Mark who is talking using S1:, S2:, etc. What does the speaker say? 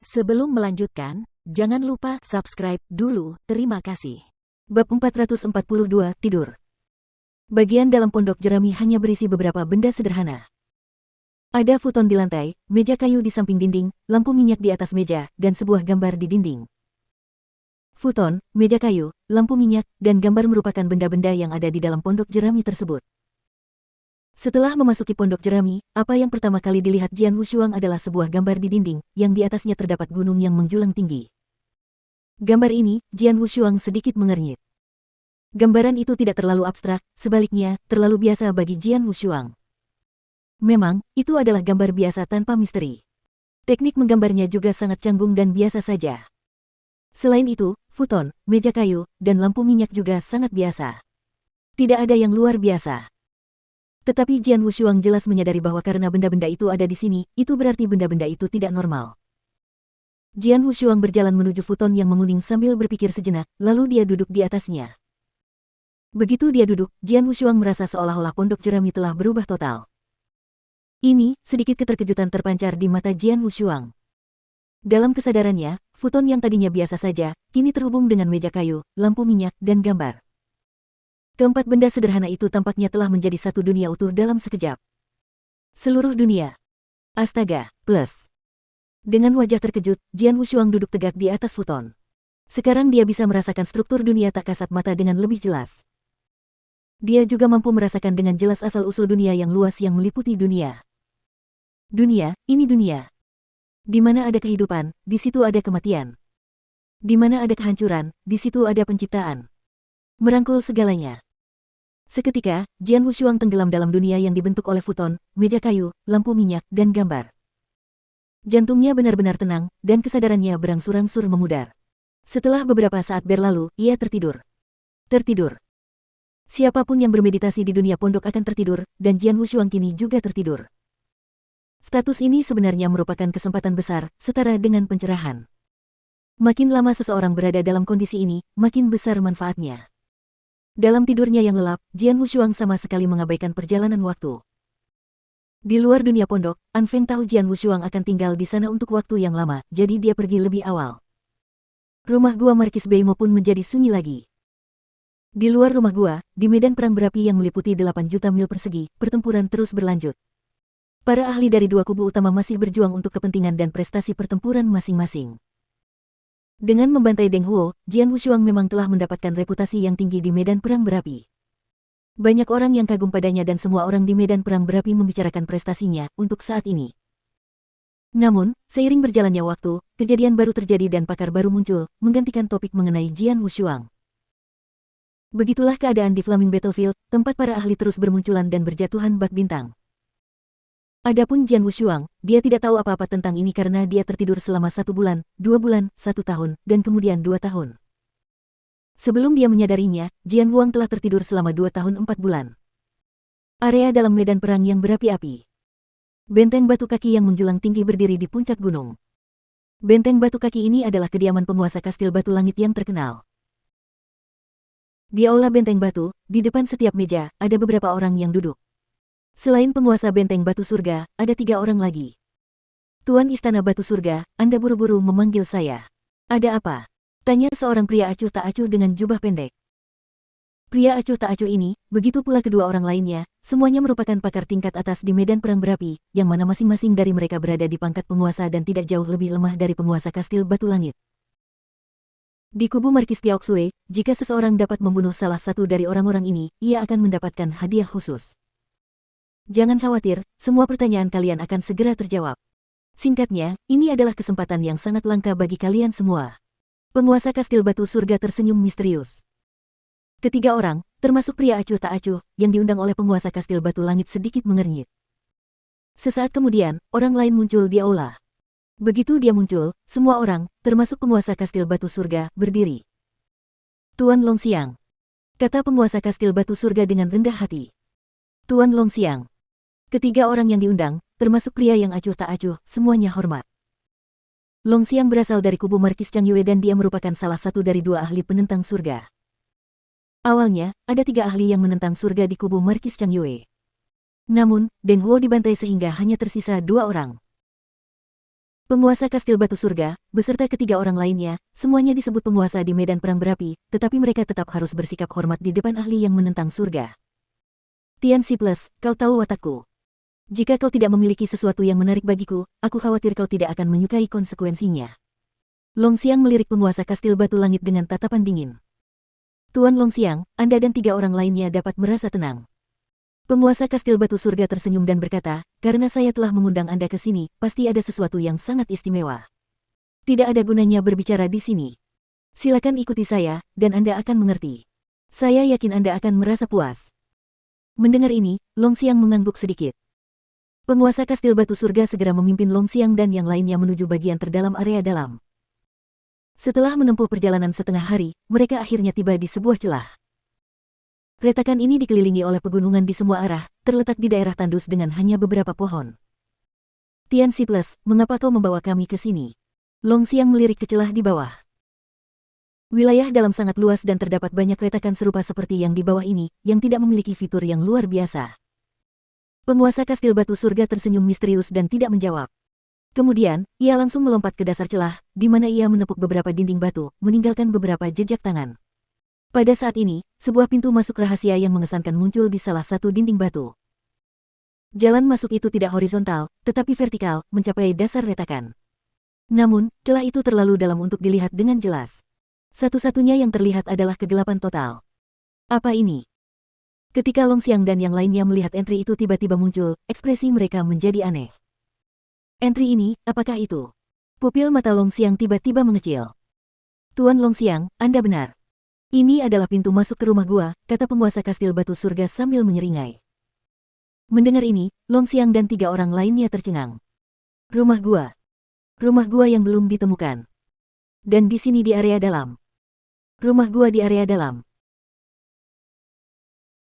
S1: Sebelum melanjutkan, jangan lupa subscribe dulu, terima kasih.
S2: Bab 442, Tidur. Bagian dalam pondok jerami hanya berisi beberapa benda sederhana. Ada futon di lantai, meja kayu di samping dinding, lampu minyak di atas meja, dan sebuah gambar di dinding. Futon, meja kayu, lampu minyak, dan gambar merupakan benda-benda yang ada di dalam pondok jerami tersebut. Setelah memasuki pondok jerami, apa yang pertama kali dilihat Jian Wushuang adalah sebuah gambar di dinding, yang di atasnya terdapat gunung yang menjulang tinggi. Gambar ini, Jian Wushuang sedikit mengernyit. Gambaran itu tidak terlalu abstrak, sebaliknya, terlalu biasa bagi Jian Wushuang. Memang, itu adalah gambar biasa tanpa misteri. Teknik menggambarnya juga sangat canggung dan biasa saja. Selain itu, futon, meja kayu, dan lampu minyak juga sangat biasa. Tidak ada yang luar biasa. Tetapi Jian Wushuang jelas menyadari bahwa karena benda-benda itu ada di sini, itu berarti benda-benda itu tidak normal. Jian Wushuang berjalan menuju futon yang menguning sambil berpikir sejenak, lalu dia duduk di atasnya. Begitu dia duduk, Jian Wushuang merasa seolah-olah pondok jerami telah berubah total. Ini, sedikit keterkejutan terpancar di mata Jian Wushuang. Dalam kesadarannya, futon yang tadinya biasa saja, kini terhubung dengan meja kayu, lampu minyak, dan gambar. Keempat benda sederhana itu tampaknya telah menjadi satu dunia utuh dalam sekejap. Seluruh dunia. Astaga, plus. Dengan wajah terkejut, Jian Wushuang duduk tegak di atas futon. Sekarang dia bisa merasakan struktur dunia tak kasat mata dengan lebih jelas. Dia juga mampu merasakan dengan jelas asal-usul dunia yang luas yang meliputi dunia. Dunia, ini dunia. Di mana ada kehidupan, di situ ada kematian. Di mana ada kehancuran, di situ ada penciptaan. Merangkul segalanya. Seketika, Jian Wushuang tenggelam dalam dunia yang dibentuk oleh futon, meja kayu, lampu minyak, dan gambar. Jantungnya benar-benar tenang, dan kesadarannya berangsur-angsur memudar. Setelah beberapa saat berlalu, ia tertidur. Tertidur. Siapapun yang bermeditasi di dunia pondok akan tertidur, dan Jian Wushuang kini juga tertidur. Status ini sebenarnya merupakan kesempatan besar, setara dengan pencerahan. Makin lama seseorang berada dalam kondisi ini, makin besar manfaatnya. Dalam tidurnya yang lelap, Jian Wushuang sama sekali mengabaikan perjalanan waktu. Di luar dunia pondok, An Feng tahu Jian Wushuang akan tinggal di sana untuk waktu yang lama, jadi dia pergi lebih awal. Rumah gua Markis Beimo pun menjadi sunyi lagi. Di luar rumah gua, di medan perang berapi yang meliputi 8 juta mil persegi, pertempuran terus berlanjut. Para ahli dari dua kubu utama masih berjuang untuk kepentingan dan prestasi pertempuran masing-masing. Dengan membantai Deng Huo, Jian Wushuang memang telah mendapatkan reputasi yang tinggi di medan perang berapi. Banyak orang yang kagum padanya dan semua orang di medan perang berapi membicarakan prestasinya untuk saat ini. Namun, seiring berjalannya waktu, kejadian baru terjadi dan pakar baru muncul, menggantikan topik mengenai Jian Wushuang. Begitulah keadaan di Flaming Battlefield, tempat para ahli terus bermunculan dan berjatuhan bak bintang. Adapun Jian Wushuang, dia tidak tahu apa-apa tentang ini karena dia tertidur selama 1 bulan, 2 bulan, 1 tahun, dan kemudian 2 tahun. Sebelum dia menyadarinya, Jian Wushuang telah tertidur selama 2 tahun 4 bulan. Area dalam medan perang yang berapi-api. Benteng batu kaki yang menjulang tinggi berdiri di puncak gunung. Benteng batu kaki ini adalah kediaman penguasa kastil batu langit yang terkenal. Di aula benteng batu, di depan setiap meja, ada beberapa orang yang duduk. Selain penguasa benteng batu surga, ada 3 orang lagi. Tuan Istana Batu Surga, Anda buru-buru memanggil saya. Ada apa? Tanya seorang pria acuh tak acuh dengan jubah pendek. Pria acuh tak acuh ini, begitu pula kedua orang lainnya, semuanya merupakan pakar tingkat atas di medan perang berapi, yang mana masing-masing dari mereka berada di pangkat penguasa dan tidak jauh lebih lemah dari penguasa kastil batu langit. Di kubu Markis Piaoxue, jika seseorang dapat membunuh salah satu dari orang-orang ini, ia akan mendapatkan hadiah khusus. Jangan khawatir, semua pertanyaan kalian akan segera terjawab. Singkatnya, ini adalah kesempatan yang sangat langka bagi kalian semua. Penguasa kastil batu surga tersenyum misterius. Ketiga orang, termasuk pria acuh tak acuh, yang diundang oleh penguasa kastil batu langit sedikit mengernyit. Sesaat kemudian, orang lain muncul di aula. Begitu dia muncul, semua orang, termasuk penguasa kastil batu surga, berdiri. Tuan Longxiang, kata penguasa kastil batu surga dengan rendah hati. Tuan Longxiang. Ketiga orang yang diundang, termasuk pria yang acuh tak acuh, semuanya hormat. Longxiang berasal dari kubu Markis Chang Yue dan dia merupakan salah satu dari 2 ahli penentang surga. Awalnya, ada 3 ahli yang menentang surga di kubu Markis Chang Yue. Namun, Deng Huo dibantai sehingga hanya tersisa 2 orang. Penguasa Kastil Batu Surga, beserta ketiga orang lainnya, semuanya disebut penguasa di medan perang berapi, tetapi mereka tetap harus bersikap hormat di depan ahli yang menentang surga. Tian Si Plus, kau tahu watakku. Jika kau tidak memiliki sesuatu yang menarik bagiku, aku khawatir kau tidak akan menyukai konsekuensinya. Long Xiang melirik penguasa Kastil Batu Langit dengan tatapan dingin. Tuan Long Xiang, Anda dan tiga orang lainnya dapat merasa tenang. Penguasa Kastil Batu Surga tersenyum dan berkata, karena saya telah mengundang Anda ke sini, pasti ada sesuatu yang sangat istimewa. Tidak ada gunanya berbicara di sini. Silakan ikuti saya, dan Anda akan mengerti. Saya yakin Anda akan merasa puas. Mendengar ini, Long Xiang mengangguk sedikit. Penguasa Kastil Batu Surga segera memimpin Long Xiang dan yang lainnya menuju bagian terdalam area dalam. Setelah menempuh perjalanan setengah hari, mereka akhirnya tiba di sebuah celah. Retakan ini dikelilingi oleh pegunungan di semua arah, terletak di daerah tandus dengan hanya beberapa pohon. Tian Si Plus, mengapa kau membawa kami ke sini? Long Xiang melirik ke celah di bawah. Wilayah dalam sangat luas dan terdapat banyak retakan serupa seperti yang di bawah ini, yang tidak memiliki fitur yang luar biasa. Penguasa Kastil Batu Surga tersenyum misterius dan tidak menjawab. Kemudian, ia langsung melompat ke dasar celah, di mana ia menepuk beberapa dinding batu, meninggalkan beberapa jejak tangan. Pada saat ini, sebuah pintu masuk rahasia yang mengesankan muncul di salah satu dinding batu. Jalan masuk itu tidak horizontal, tetapi vertikal, mencapai dasar retakan. Namun, celah itu terlalu dalam untuk dilihat dengan jelas. Satu-satunya yang terlihat adalah kegelapan total. Apa ini? Ketika Long Xiang dan yang lainnya melihat entry itu tiba-tiba muncul, ekspresi mereka menjadi aneh. Entry ini, apakah itu? Pupil mata Long Xiang tiba-tiba mengecil. Tuan Long Xiang, Anda benar. Ini adalah pintu masuk ke rumah gua, kata penguasa Kastil Batu Surga sambil menyeringai. Mendengar ini, Long Xiang dan tiga orang lainnya tercengang. Rumah gua. Rumah gua yang belum ditemukan. Dan di sini di area dalam. Rumah gua di area dalam.